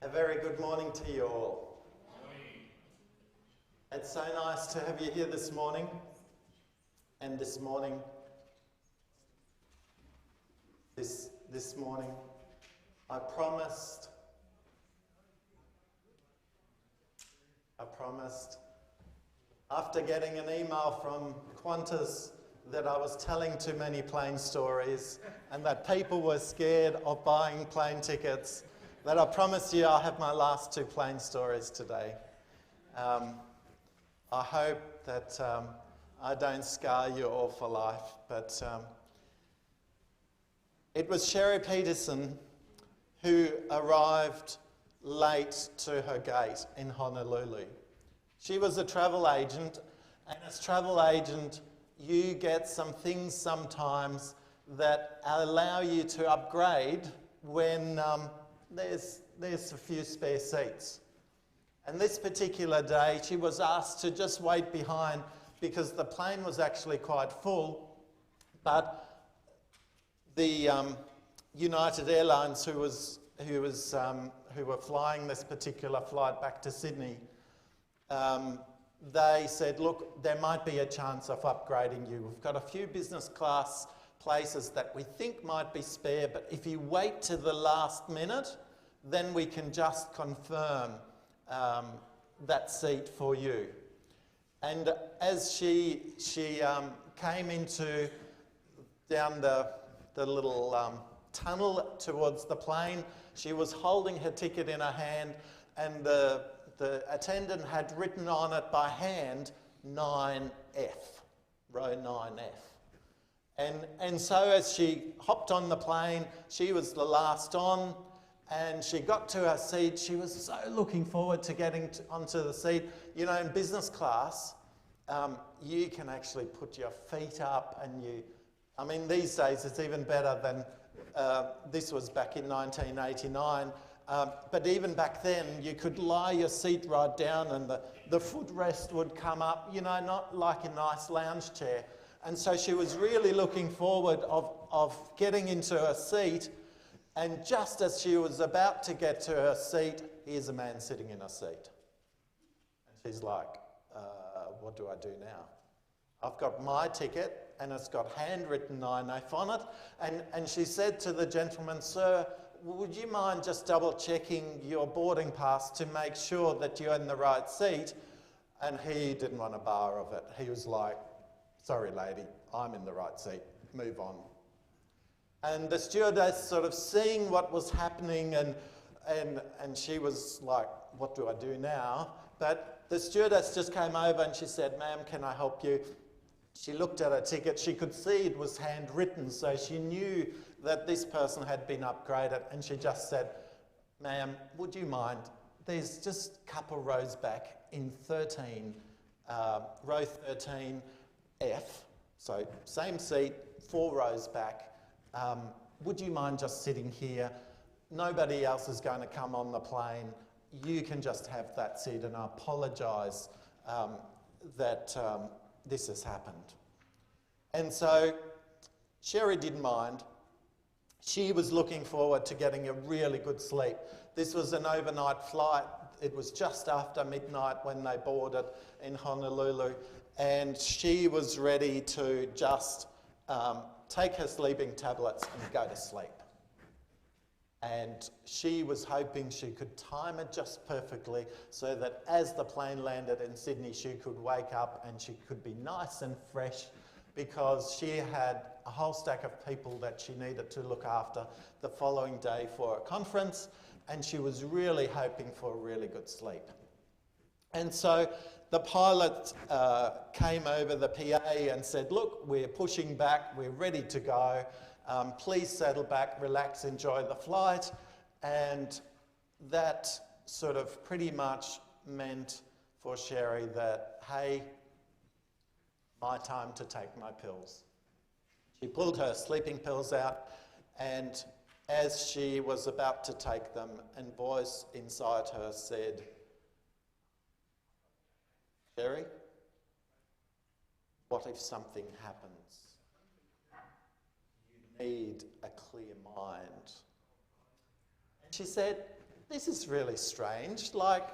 A very good morning to you all. It's so nice to have you here this morning. And this morning, I promised after getting an email from Qantas that I was telling too many plane stories and that people were scared of buying plane tickets, that I promise you I'll have my last two plane stories today. I hope that I don't scar you all for life, but it was Sherry Peterson who arrived late to her gate in Honolulu. She was a travel agent, and as travel agent, you get some things sometimes that allow you to upgrade when there's a few spare seats. And this particular day, she was asked to just wait behind because the plane was actually quite full, but the United Airlines, who were flying this particular flight back to Sydney, they said, look, there might be a chance of upgrading you. We've got a few business class places that we think might be spare, but if you wait to the last minute, then we can just confirm that seat for you. And as she came down the little tunnel towards the plane, she was holding her ticket in her hand, and the attendant had written on it by hand 9F, row 9F. And so as she hopped on the plane, she was the last on, and she got to her seat. She was so looking forward to getting onto the seat. You know, in business class, you can actually put your feet up I mean, these days it's even better than, this was back in 1989, but even back then you could lie your seat right down and the footrest would come up, you know, not like a nice lounge chair. And so she was really looking forward of getting into her seat. And just as she was about to get to her seat, here's a man sitting in her seat. And she's like, what do I do now? I've got my ticket and it's got handwritten 9F on it. And she said to the gentleman, sir, would you mind just double checking your boarding pass to make sure that you're in the right seat? And he didn't want a bar of it. He was like, sorry lady, I'm in the right seat, move on. And the stewardess sort of seeing what was happening and she was like, what do I do now? But the stewardess just came over and she said, ma'am, can I help you? She looked at her ticket. She could see it was handwritten, so she knew that this person had been upgraded, and she just said, ma'am, would you mind? There's just a couple rows back in 13, row 13F, so same seat, 4 rows back. Would you mind just sitting here? Nobody else is going to come on the plane. You can just have that seat, and I apologise that this has happened. And so Sherry didn't mind. She was looking forward to getting a really good sleep. This was an overnight flight. It was just after midnight when they boarded in Honolulu, and she was ready to just take her sleeping tablets and go to sleep. And she was hoping she could time it just perfectly so that as the plane landed in Sydney, she could wake up and she could be nice and fresh, because she had a whole stack of people that she needed to look after the following day for a conference, and she was really hoping for a really good sleep. And so the pilot came over the PA and said, look, we're pushing back, we're ready to go. Please settle back, relax, enjoy the flight. And that sort of pretty much meant for Sherry that, hey, my time to take my pills. She pulled her sleeping pills out, and as she was about to take them, a voice inside her said, Sherry, what if something happens? You need a clear mind. And she said, this is really strange. Like,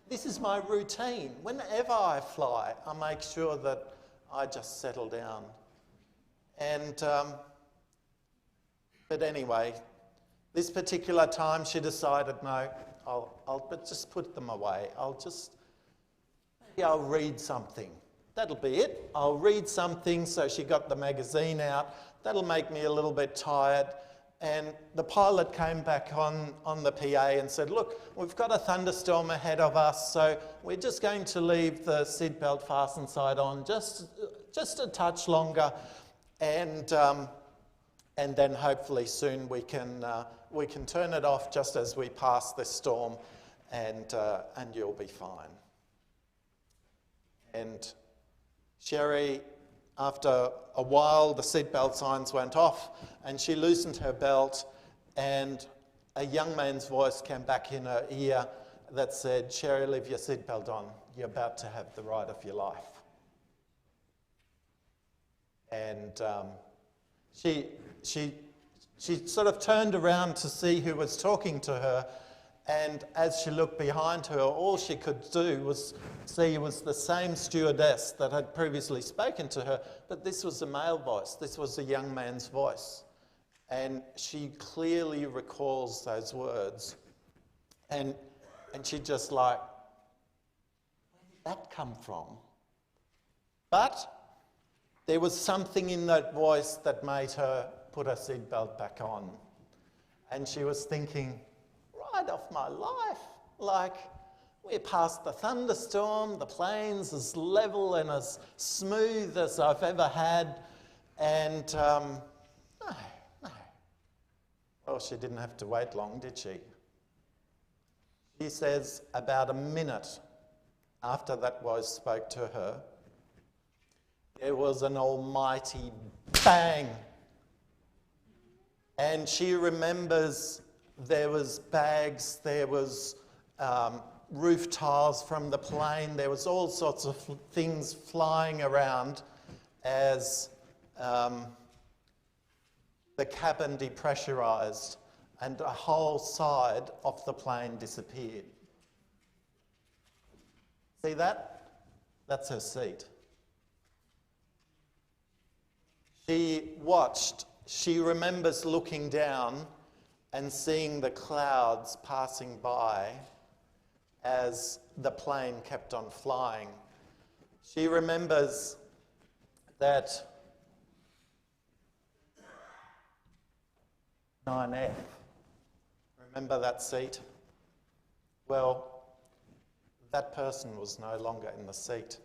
this is my routine. Whenever I fly, I make sure that I just settle down. And, but anyway, this particular time she decided, no, I'll just put them away. Maybe I'll read something. That'll be it. I'll read something. So she got the magazine out. That'll make me a little bit tired. And the pilot came back on the PA and said, look, we've got a thunderstorm ahead of us, so we're just going to leave the seatbelt fasten side on just a touch longer, and then hopefully soon we can turn it off just as we pass this storm, and you'll be fine. And Sherry, after a while, the seatbelt signs went off and she loosened her belt, and a young man's voice came back in her ear that said, Sherry, leave your seatbelt on. You're about to have the ride of your life. And she sort of turned around to see who was talking to her, and as she looked behind her, all she could do was see was the same stewardess that had previously spoken to her, but this was a male voice. This was a young man's voice. And she clearly recalls those words. And she just like, where did that come from? But there was something in that voice that made her put her seatbelt back on. And she was thinking, ride of my life. Like, we're past the thunderstorm, the plane's as level and as smooth as I've ever had, and no. Well, she didn't have to wait long, did she? She says about a minute after that voice spoke to her, there was an almighty bang. And she remembers there was bags, there was roof tiles from the plane, there was all sorts of things flying around as the cabin depressurised and a whole side of the plane disappeared. See that? That's her seat. She watched, she remembers looking down and seeing the clouds passing by as the plane kept on flying. She remembers that 9F, remember that seat? Well, that person was no longer in the seat.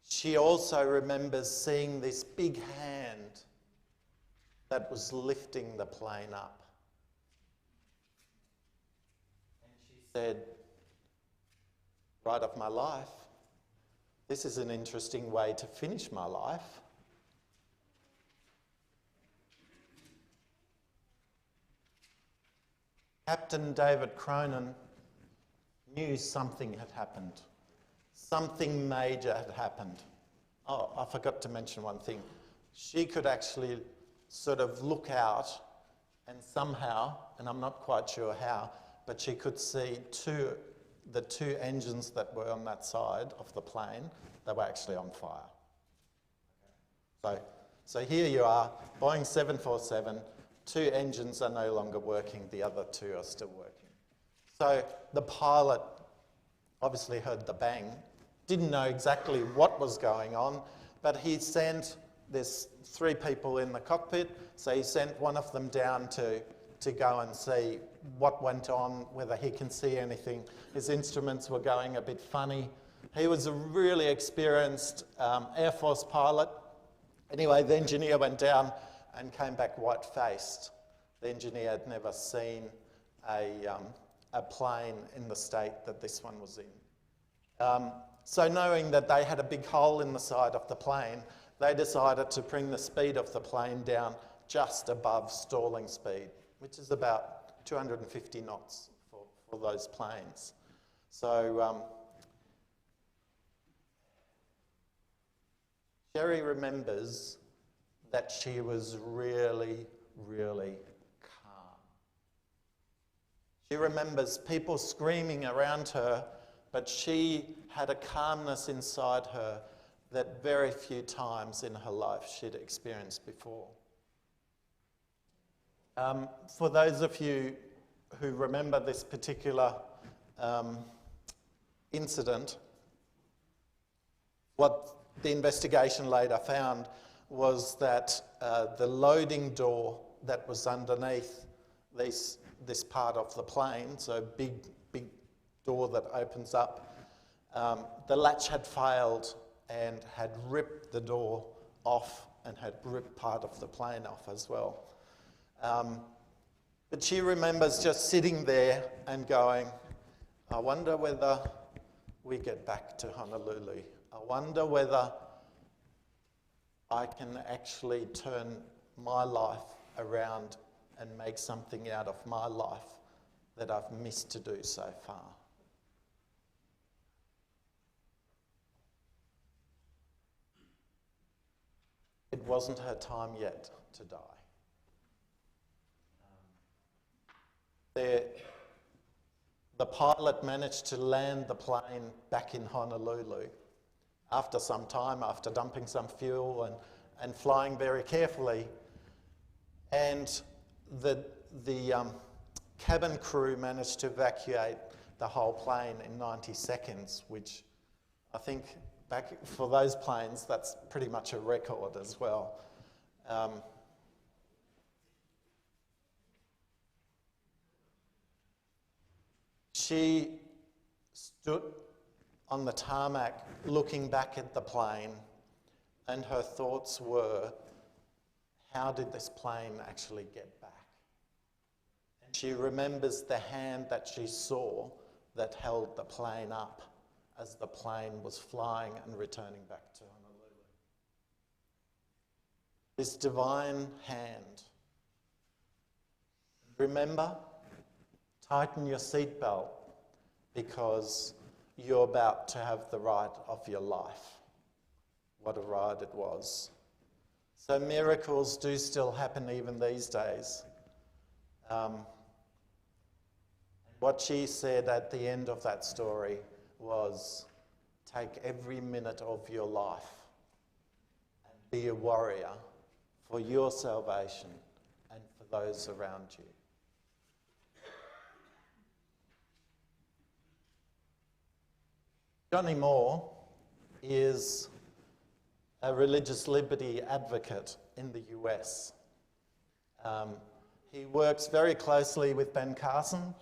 She also remembers seeing this big hand that was lifting the plane up. And she said, ride of my life, this is an interesting way to finish my life. Captain David Cronin knew something had happened. Something major had happened. Oh, I forgot to mention one thing. She could actually sort of look out and somehow, and I'm not quite sure how, but she could see the two engines that were on that side of the plane, they were actually on fire. So here you are, Boeing 747, two engines are no longer working, the other two are still working. So the pilot obviously heard the bang, didn't know exactly what was going on, but he sent, there's 3 people in the cockpit, so he sent one of them down to go and see what went on, whether he can see anything. His instruments were going a bit funny. He was a really experienced Air Force pilot. Anyway, the engineer went down and came back white-faced. The engineer had never seen a plane in the state that this one was in. So knowing that they had a big hole in the side of the plane, they decided to bring the speed of the plane down just above stalling speed, which is about 250 knots for those planes. So Sherry remembers that she was really, really calm. She remembers people screaming around her, but she had a calmness inside her that very few times in her life she'd experienced before. For those of you who remember this particular incident, what the investigation later found was that the loading door that was underneath this part of the plane, so big door that opens up, the latch had failed and had ripped the door off and had ripped part of the plane off as well. But she remembers just sitting there and going, I wonder whether we get back to Honolulu. I wonder whether I can actually turn my life around and make something out of my life that I've missed to do so far. It wasn't her time yet to die. The pilot managed to land the plane back in Honolulu after some time, after dumping some fuel and flying very carefully. And the cabin crew managed to evacuate the whole plane in 90 seconds, which I think back for those planes, that's pretty much a record as well. She stood on the tarmac looking back at the plane, and her thoughts were, how did this plane actually get back? And she remembers the hand that she saw that held the plane up as the plane was flying and returning back to Honolulu. This divine hand. Remember, tighten your seatbelt because you're about to have the ride of your life. What a ride it was. So miracles do still happen even these days. What she said at the end of that story was, take every minute of your life and be a warrior for your salvation and for those around you. Johnny Moore is a religious liberty advocate in the US. He works very closely with Ben Carson,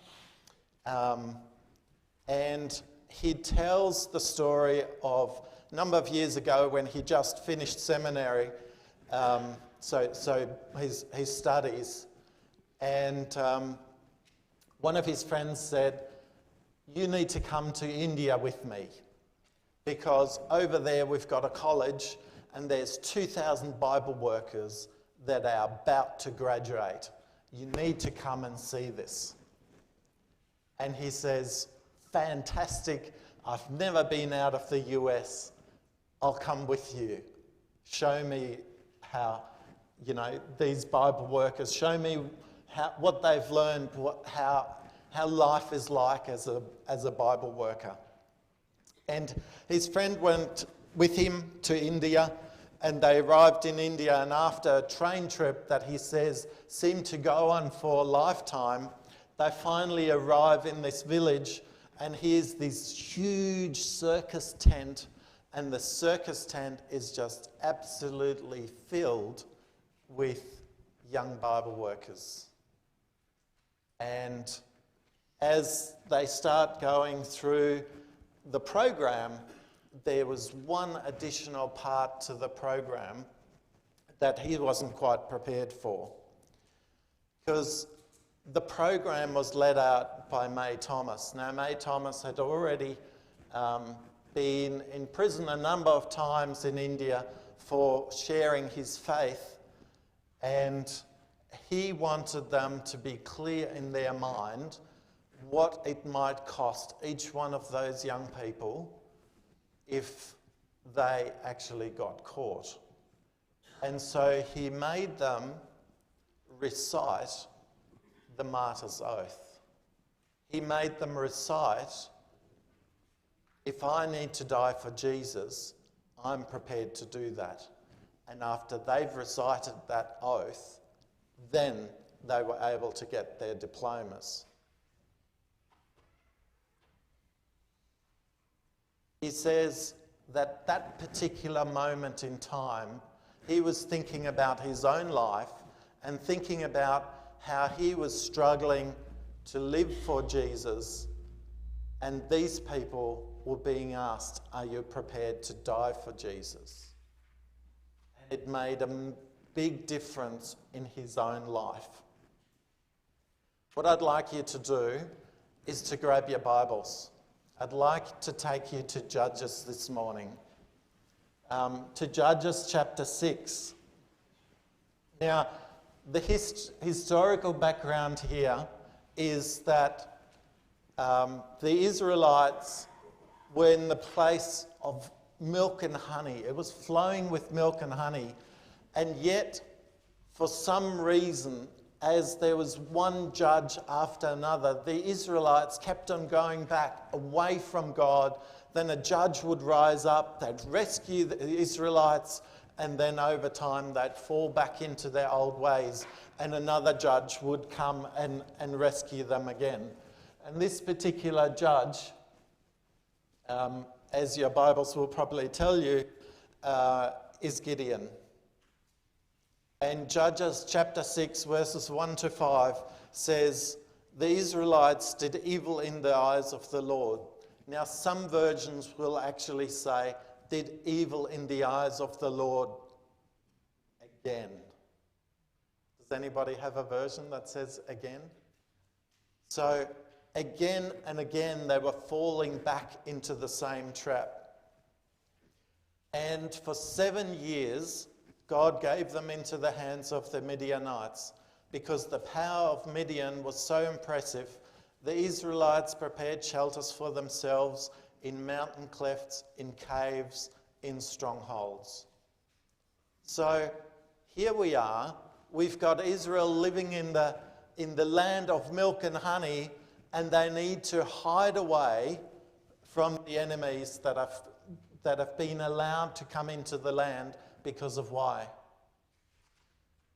and he tells the story of a number of years ago when he just finished seminary, so his studies, and one of his friends said, you need to come to India with me because over there we've got a college and there's 2,000 Bible workers that are about to graduate. You need to come and see this. And he says, fantastic, I've never been out of the US. I'll come with you. Show me how, these Bible workers, show me what they've learned, how life is like as a Bible worker. And his friend went with him to India, and they arrived in India, and after a train trip that he says seemed to go on for a lifetime, they finally arrive in this village, and here's this huge circus tent, and the circus tent is just absolutely filled with young Bible workers. And as they start going through the program, there was one additional part to the program that he wasn't quite prepared for. Because the program was led out by May Thomas. Now, May Thomas had already been in prison a number of times in India for sharing his faith, and he wanted them to be clear in their mind what it might cost each one of those young people if they actually got caught. And so he made them recite the martyr's oath. he made them recite, if I need to die for Jesus, I'm prepared to do that. And after they've recited that oath, then they were able to get their diplomas. He says that that particular moment in time, he was thinking about his own life and thinking about how he was struggling to live for Jesus, and these people were being asked, are you prepared to die for Jesus? And it made a big difference in his own life. What I'd like you to do is to grab your Bibles. I'd like to take you to Judges this morning, to Judges chapter 6. Now, the historical background here is that the Israelites were in the place of milk and honey. It was flowing with milk and honey. And yet, for some reason, as there was one judge after another, the Israelites kept on going back away from God. Then a judge would rise up, they'd rescue the Israelites, and then over time they'd fall back into their old ways, and another judge would come and rescue them again. And this particular judge, as your Bibles will probably tell you, is Gideon. And Judges chapter 6 verses 1 to 5 says, the Israelites did evil in the eyes of the Lord. Now some versions will actually say, did evil in the eyes of the Lord again. Does anybody have a version that says again? So again and again they were falling back into the same trap. And for 7 years, God gave them into the hands of the Midianites because the power of Midian was so impressive. The Israelites prepared shelters for themselves in mountain clefts, in caves, in strongholds. So here we are. We've got Israel living in the land of milk and honey, and they need to hide away from the enemies that have been allowed to come into the land. Because of why?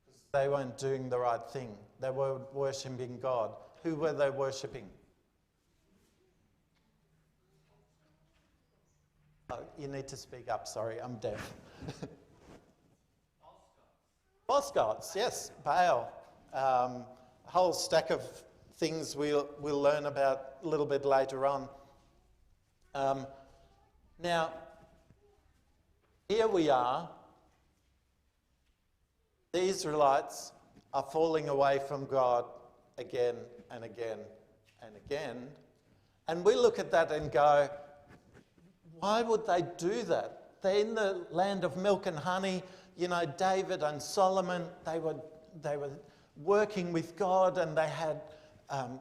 Because they weren't doing the right thing. They were worshipping God. Who were they worshipping? Oh, you need to speak up, sorry, I'm deaf. False gods, yes, Baal. A whole stack of things we'll learn about a little bit later on. Now, here we are. The Israelites are falling away from God again and again and again. And we look at that and go, why would they do that? They're in the land of milk and honey. You know, David and Solomon, they were working with God, and they had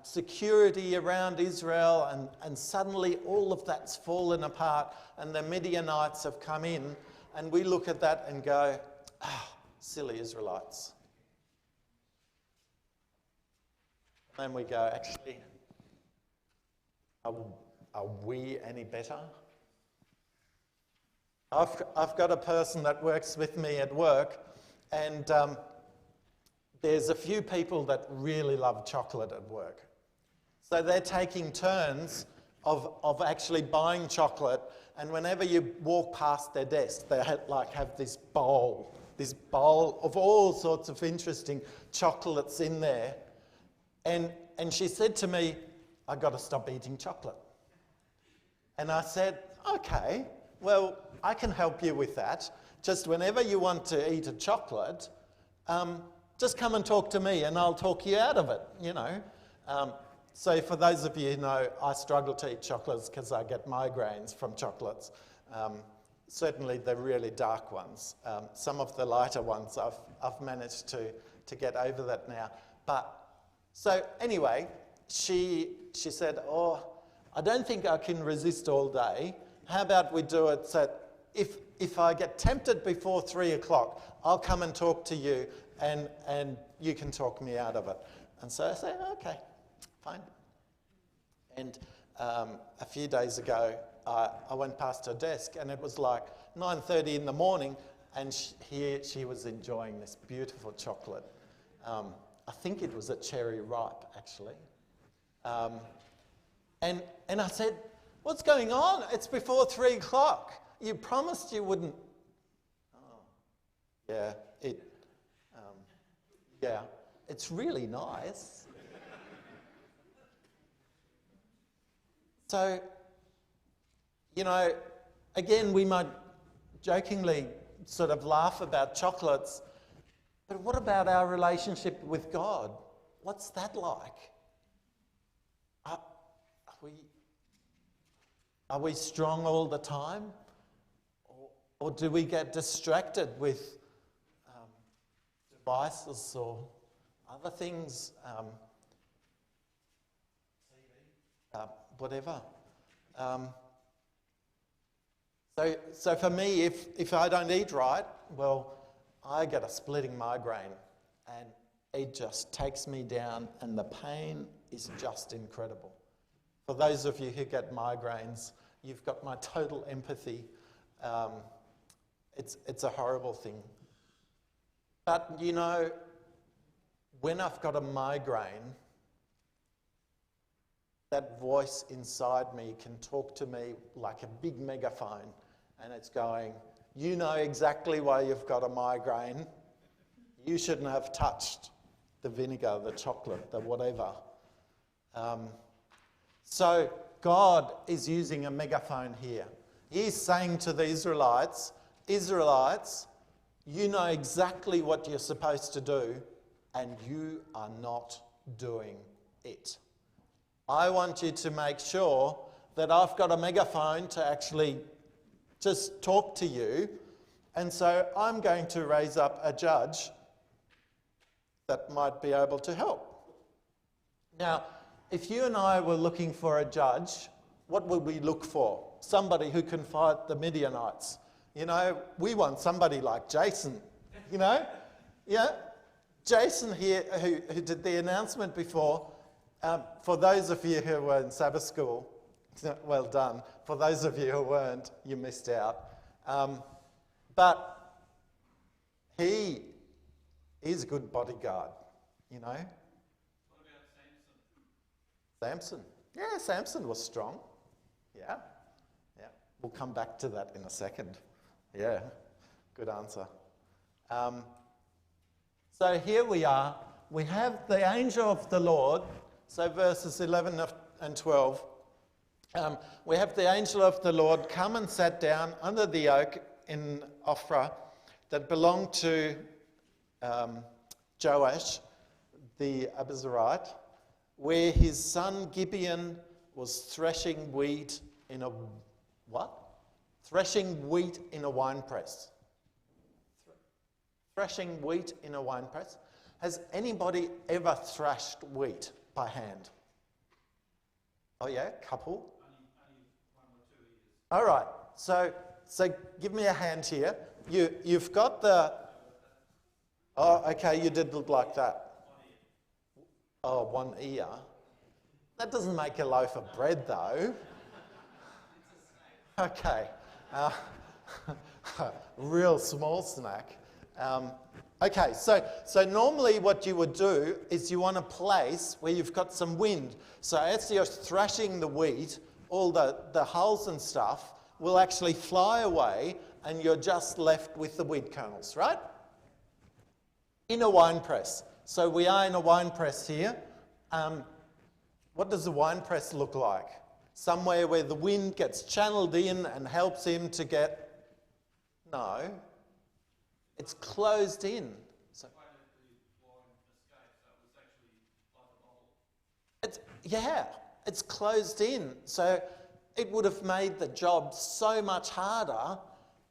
security around Israel, and suddenly all of that's fallen apart, and the Midianites have come in, and we look at that and go, silly Israelites. And we go, actually, are we any better? I've got a person that works with me at work, and there's a few people that really love chocolate at work. So they're taking turns of actually buying chocolate, and whenever you walk past their desk, they have this bowl of all sorts of interesting chocolates in there. And she said to me, I've got to stop eating chocolate. And I said, okay, well, I can help you with that. Just whenever you want to eat a chocolate, just come and talk to me and I'll talk you out of it, you know. So for those of you who know, I struggle to eat chocolates because I get migraines from chocolates. Certainly the really dark ones. Some of the lighter ones I've managed to get over that now. But so anyway, she said, oh, I don't think I can resist all day. How about we do it so if I get tempted before 3 o'clock, I'll come and talk to you and you can talk me out of it. And so I said, okay, fine. And a few days ago, I went past her desk and it was like 9:30 in the morning, and she was enjoying this beautiful chocolate. I think it was a cherry ripe, actually. And I said, "What's going on? It's before 3 o'clock. You promised you wouldn't." Oh, yeah, it's really nice. So, again, we might jokingly sort of laugh about chocolates, but what about our relationship with God? What's that like? Are we strong all the time? Or do we get distracted with devices or other things, whatever? So for me, if I don't eat right, well, I get a splitting migraine, and it just takes me down, and the pain is just incredible. For those of you who get migraines, you've got my total empathy. It's a horrible thing. But, when I've got a migraine, that voice inside me can talk to me like a big megaphone, and it's going, "You know exactly why you've got a migraine. You shouldn't have touched the vinegar, the chocolate, the whatever." So God is using a megaphone here. He's saying to the Israelites, you know exactly what you're supposed to do, and you are not doing it. I want you to make sure that I've got a megaphone to actually just talk to you, and so I'm going to raise up a judge that might be able to help. Now, if you and I were looking for a judge, what would we look for? Somebody who can fight the Midianites. We want somebody like Jason, Yeah, Jason here, who did the announcement before. For those of you who were in Sabbath school, well done. For those of you who weren't, you missed out. But he is a good bodyguard, What about Samson? Yeah, Samson was strong. Yeah. We'll come back to that in a second. Yeah, good answer. So here we are. We have the angel of the Lord. So verses 11 and 12. We have the angel of the Lord come and sat down under the oak in Ophrah that belonged to Joash, the Abiezrite, where his son Gibeon was threshing wheat in a what? Threshing wheat in a winepress. Threshing wheat in a winepress. Has anybody ever thrashed wheat by hand? Oh yeah, couple. Only 1 or 2 years. All right. So give me a hand here. You've got the. Oh, okay. You did look like that. 1 ear. Oh, 1 ear. That doesn't make a loaf of bread, though. Okay. Real small snack. Okay, so normally what you would do is you want a place where you've got some wind. So as you're thrashing the wheat, all the hulls and stuff will actually fly away, and you're just left with the wheat kernels, right? In a wine press. So we are in a wine press here. What does a wine press look like? Somewhere where the wind gets channeled in and helps him to get... No. It's closed in. So, it's closed in. So it would have made the job so much harder.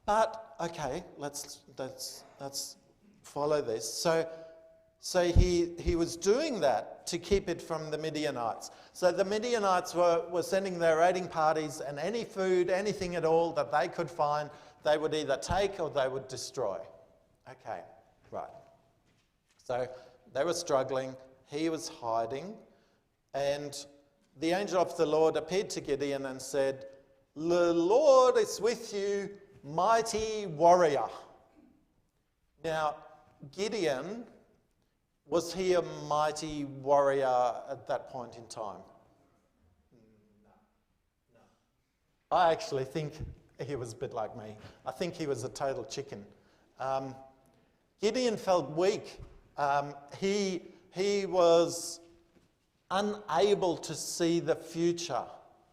But okay, let's follow this. So he was doing that to keep it from the Midianites. So the Midianites were sending their raiding parties, and any food, anything at all that they could find, they would either take or they would destroy. Okay, right. So they were struggling. He was hiding. And the angel of the Lord appeared to Gideon and said, "The Lord is with you, mighty warrior." Now, Gideon, was he a mighty warrior at that point in time? No. I actually think he was a bit like me. I think he was a total chicken. Gideon felt weak. He was unable to see the future.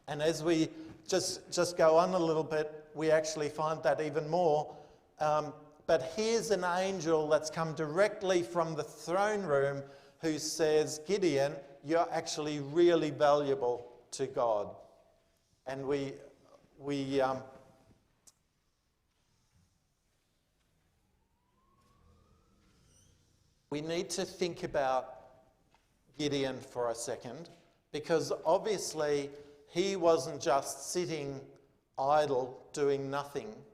And as we just go on a little bit, we actually find that even more. But here's an angel that's come directly from the throne room who says, "Gideon, you're actually really valuable to God." And we need to think about Gideon for a second, because obviously he wasn't just sitting idle doing nothing.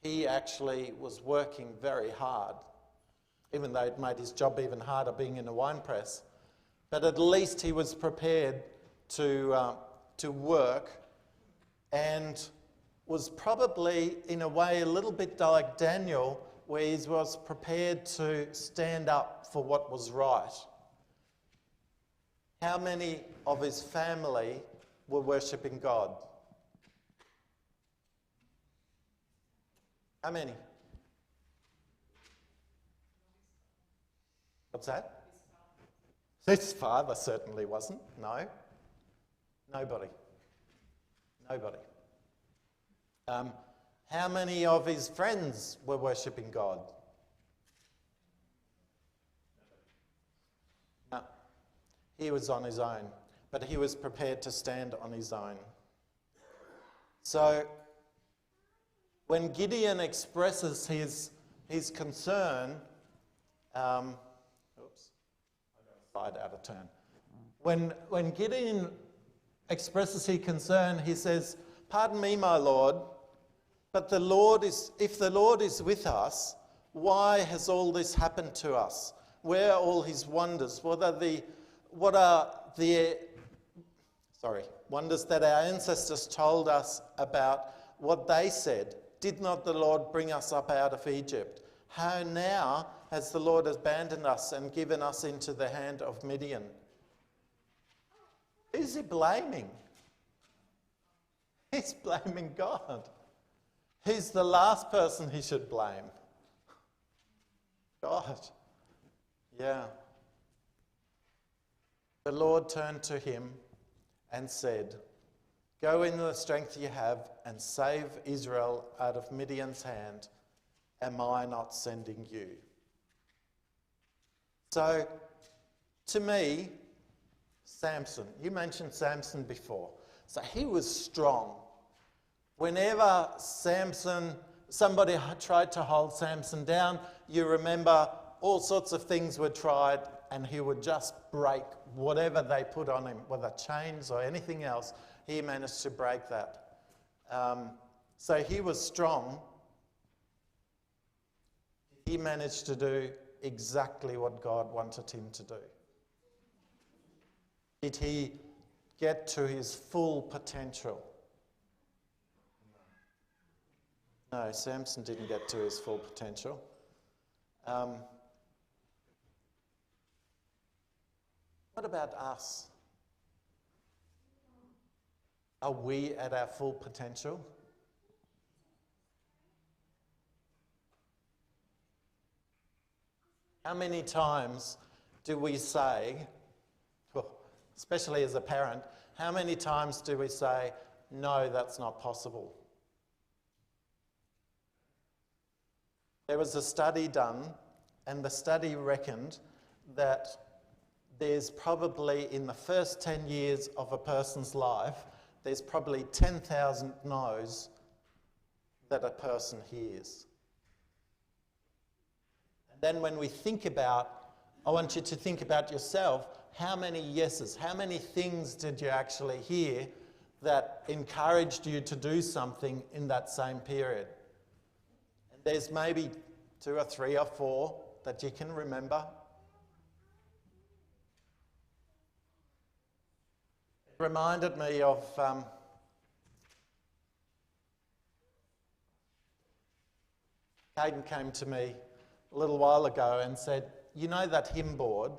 He actually was working very hard, even though it made his job even harder being in a wine press. But at least he was prepared to work, and was probably in a way a little bit like Daniel, where he was prepared to stand up for what was right. How many of his family were worshipping God? How many? What's that? His father certainly wasn't. No. Nobody. How many of his friends were worshipping God? No. He was on his own, but he was prepared to stand on his own. So, when Gideon expresses his concern, slide out of turn. When Gideon expresses his concern, he says, "Pardon me, my Lord, but if the Lord is with us, why has all this happened to us? Where are all his wonders? What are the wonders that our ancestors told us about what they said? Did not the Lord bring us up out of Egypt? How now has the Lord abandoned us and given us into the hand of Midian?" Who's he blaming? He's blaming God. Who's the last person he should blame? God. Yeah. The Lord turned to him and said, "Go in the strength you have and save Israel out of Midian's hand. Am I not sending you?" So, to me, Samson, you mentioned Samson before. So he was strong. Whenever somebody tried to hold Samson down, you remember all sorts of things were tried and he would just break whatever they put on him, whether chains or anything else. He managed to break that. So he was strong. He managed to do exactly what God wanted him to do. Did he get to his full potential? No, Samson didn't get to his full potential. What about us? Are we at our full potential? How many times do we say, especially as a parent, how many times do we say, "No, that's not possible"? There was a study done, and the study reckoned that there's probably, in the first 10 years of a person's life, there's probably 10,000 no's that a person hears. And then when we think about, I want you to think about yourself, how many yeses, how many things did you actually hear that encouraged you to do something in that same period? And there's maybe 2 or 3 or 4 that you can remember. reminded me of Caden came to me a little while ago and said, you know that hymn board?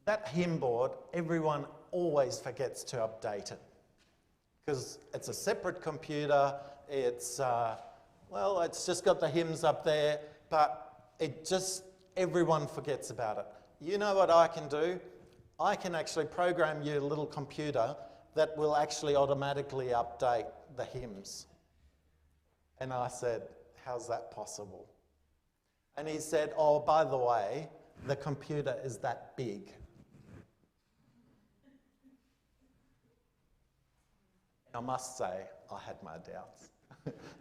That hymn board, everyone always forgets to update it because it's a separate computer. It's, it's just got the hymns up there, but everyone forgets about it. You know what I can do? I can actually program you a little computer that will actually automatically update the hymns. And I said, how's that possible? And he said, oh, by the way, the computer is that big. I must say, I had my doubts.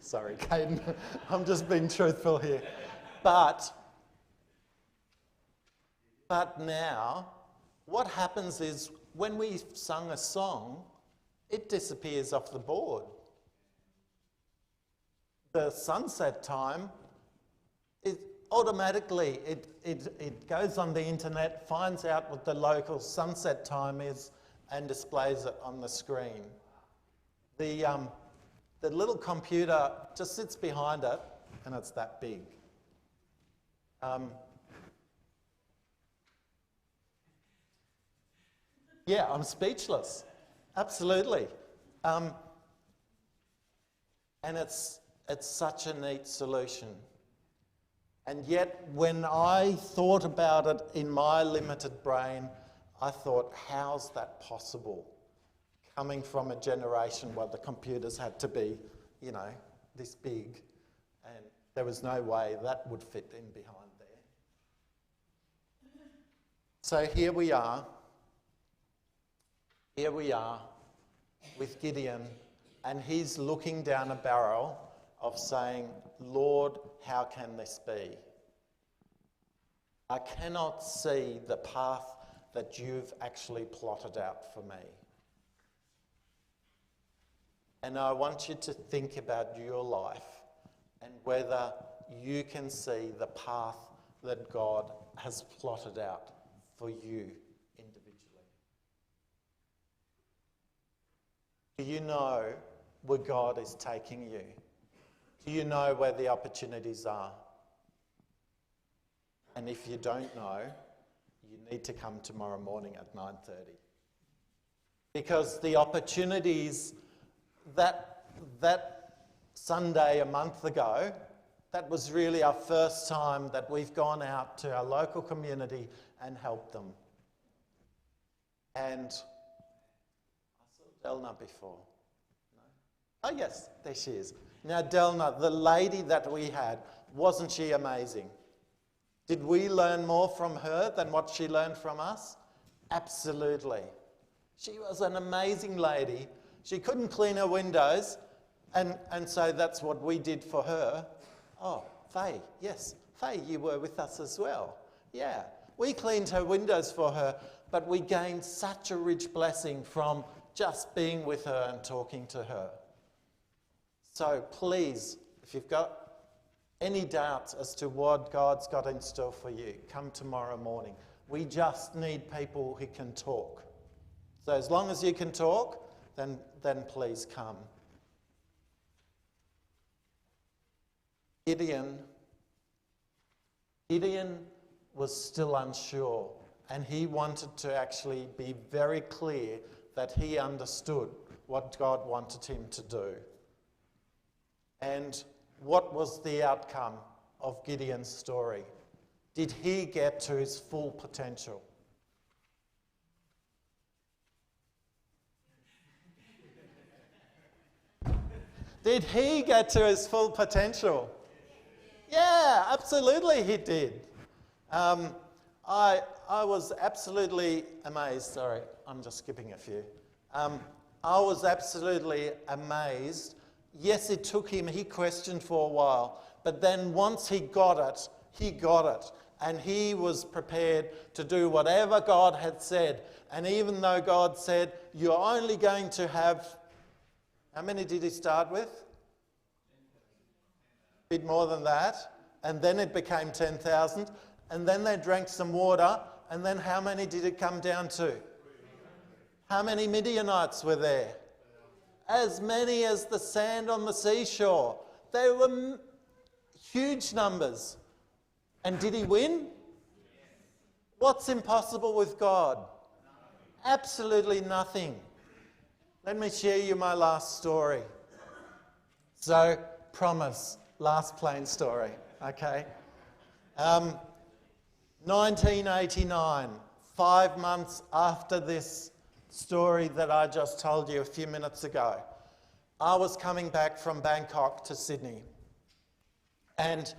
Sorry, Caden, I'm just being truthful here. But now, what happens is when we sung a song, it disappears off the board. The sunset time, it goes on the internet, finds out what the local sunset time is, and displays it on the screen. The little computer just sits behind it, and it's that big. Yeah, I'm speechless. Absolutely. And it's such a neat solution. And yet, when I thought about it in my limited brain, I thought, how's that possible? Coming from a generation where the computers had to be, this big, and there was no way that would fit in behind there. So here we are with Gideon, and he's looking down a barrel of saying, Lord, how can this be? I cannot see the path that you've actually plotted out for me. And I want you to think about your life and whether you can see the path that God has plotted out for you individually. Do you know where God is taking you? Do you know where the opportunities are? And if you don't know, you need to come tomorrow morning at 9:30. Because the opportunities that Sunday a month ago, that was really our first time that we've gone out to our local community and helped them. And I saw Delna before. No? Oh yes, there she is. Now Delna, the lady that we had, wasn't she amazing? Did we learn more from her than what she learned from us? Absolutely. She was an amazing lady. She couldn't clean her windows, and so that's what we did for her. Oh, Faye, yes. Faye, you were with us as well. Yeah, we cleaned her windows for her, but we gained such a rich blessing from just being with her and talking to her. So please, if you've got any doubts as to what God's got in store for you, come tomorrow morning. We just need people who can talk. So as long as you can talk, then please come. Gideon was still unsure, and he wanted to actually be very clear that he understood what God wanted him to do. And what was the outcome of Gideon's story? Did he get to his full potential? Did he get to his full potential? Yeah, absolutely he did. I was absolutely amazed. Sorry, I'm just skipping a few. I was absolutely amazed. Yes, it took him, he questioned for a while, but then once he got it, he got it. And he was prepared to do whatever God had said. And even though God said, you're only going to have, how many did he start with? A bit more than that. And then it became 10,000. And then they drank some water. And then how many did it come down to? How many Midianites were there? As many as the sand on the seashore. They were huge numbers. And did he win? What's impossible with God? Absolutely nothing. Let me share you my last story. So, promise, last plain story, okay? 1989, 5 months after this story that I just told you a few minutes ago, I was coming back from Bangkok to Sydney. And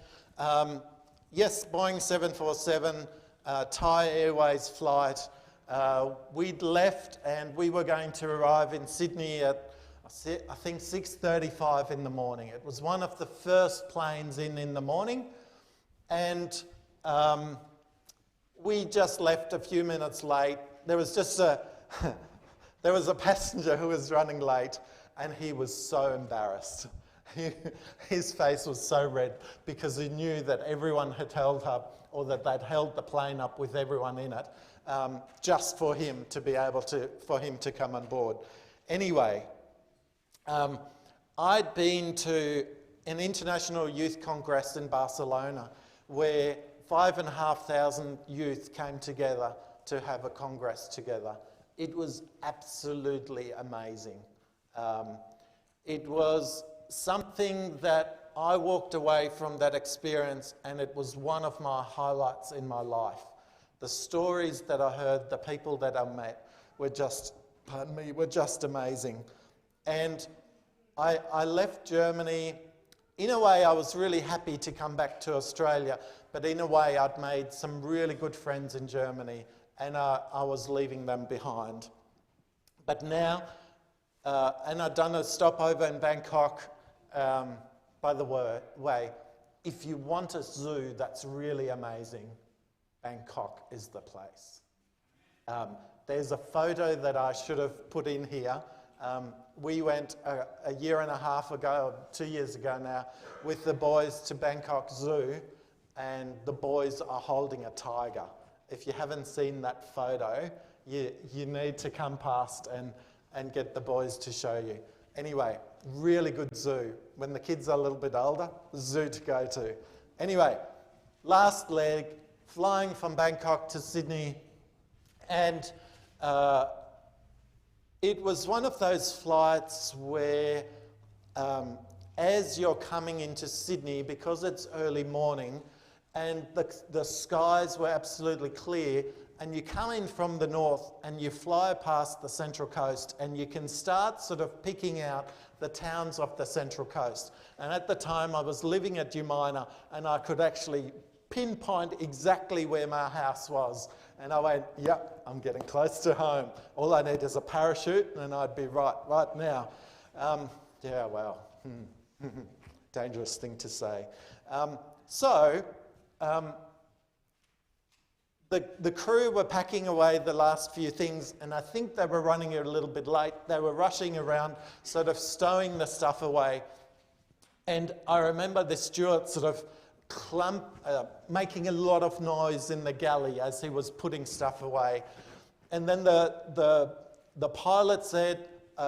yes, Boeing 747, Thai Airways flight, we'd left and we were going to arrive in Sydney at, I think, 6:35 in the morning. It was one of the first planes in the morning, and we just left a few minutes late. There was just there was a passenger who was running late, and he was so embarrassed. His face was so red because he knew that everyone had held up, or that they'd held the plane up with everyone in it, just for him to be able to, for him to come on board. Anyway, I'd been to an international youth congress in Barcelona where 5,500 youth came together to have a congress together. It was absolutely amazing. It was something that I walked away from that experience, and it was one of my highlights in my life. The stories that I heard, the people that I met were just, pardon me, were just amazing. And I left Germany. In a way, I was really happy to come back to Australia, but in a way, I'd made some really good friends in Germany, and I was leaving them behind. But now, and I'd done a stopover in Bangkok. By the way, if you want a zoo that's really amazing, Bangkok is the place. There's a photo that I should have put in here. We went a year and a half ago, or 2 years ago now, with the boys to Bangkok Zoo, and the boys are holding a tiger. If you haven't seen that photo, you need to come past and get the boys to show you. Anyway, really good zoo. When the kids are a little bit older, zoo to go to. Anyway, last leg, flying from Bangkok to Sydney, and it was one of those flights where as you're coming into Sydney, because it's early morning and the skies were absolutely clear, and you come in from the north and you fly past the Central Coast, and you can start sort of picking out the towns off the Central Coast. And at the time I was living at Umina, and I could actually pinpoint exactly where my house was. And I went, yep, I'm getting close to home. All I need is a parachute and I'd be right now. Yeah, well, dangerous thing to say. The crew were packing away the last few things, and I think they were running a little bit late. They were rushing around, sort of stowing the stuff away. And I remember the steward sort of making a lot of noise in the galley as he was putting stuff away. And then the pilot said,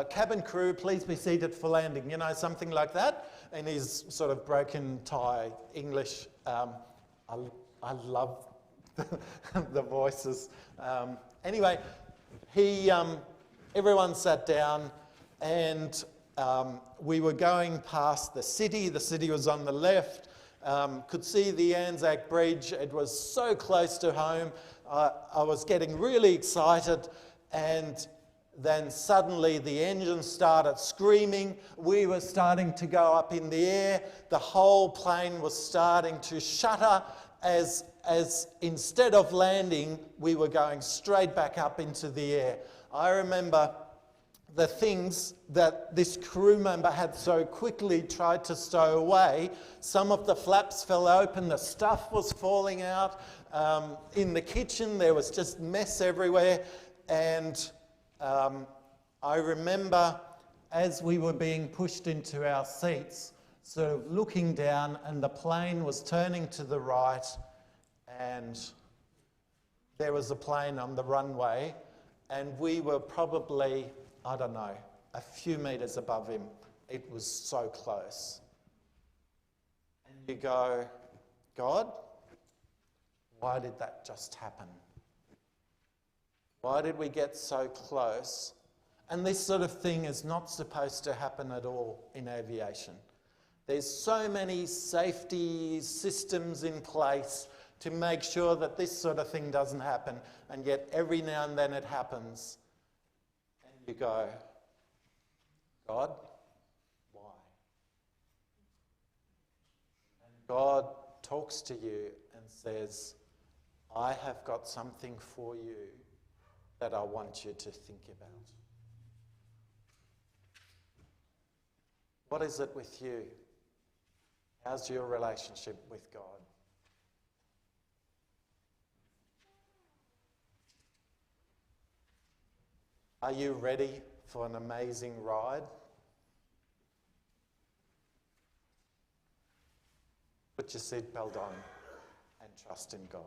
cabin crew, please be seated for landing, you know, something like that. And his sort of broken Thai English, I love the voices. Anyway, everyone sat down, and we were going past the city. The city was on the left. Could see the Anzac Bridge. It was so close to home. I was getting really excited, and then suddenly the engine started screaming. We were starting to go up in the air. The whole plane was starting to shudder as instead of landing, we were going straight back up into the air. I remember the things that this crew member had so quickly tried to stow away. Some of the flaps fell open, the stuff was falling out. In the kitchen, there was just mess everywhere. And I remember as we were being pushed into our seats, sort of looking down, and the plane was turning to the right, and there was a plane on the runway, and we were probably, I don't know, a few metres above him. It was so close. And you go, God, why did that just happen? Why did we get so close? And this sort of thing is not supposed to happen at all in aviation. There's so many safety systems in place to make sure that this sort of thing doesn't happen, and yet every now and then it happens. And you go, God, why? And God talks to you and says, I have got something for you that I want you to think about. What is it with you? How's your relationship with God? Are you ready for an amazing ride? Put your seatbelt on and trust in God.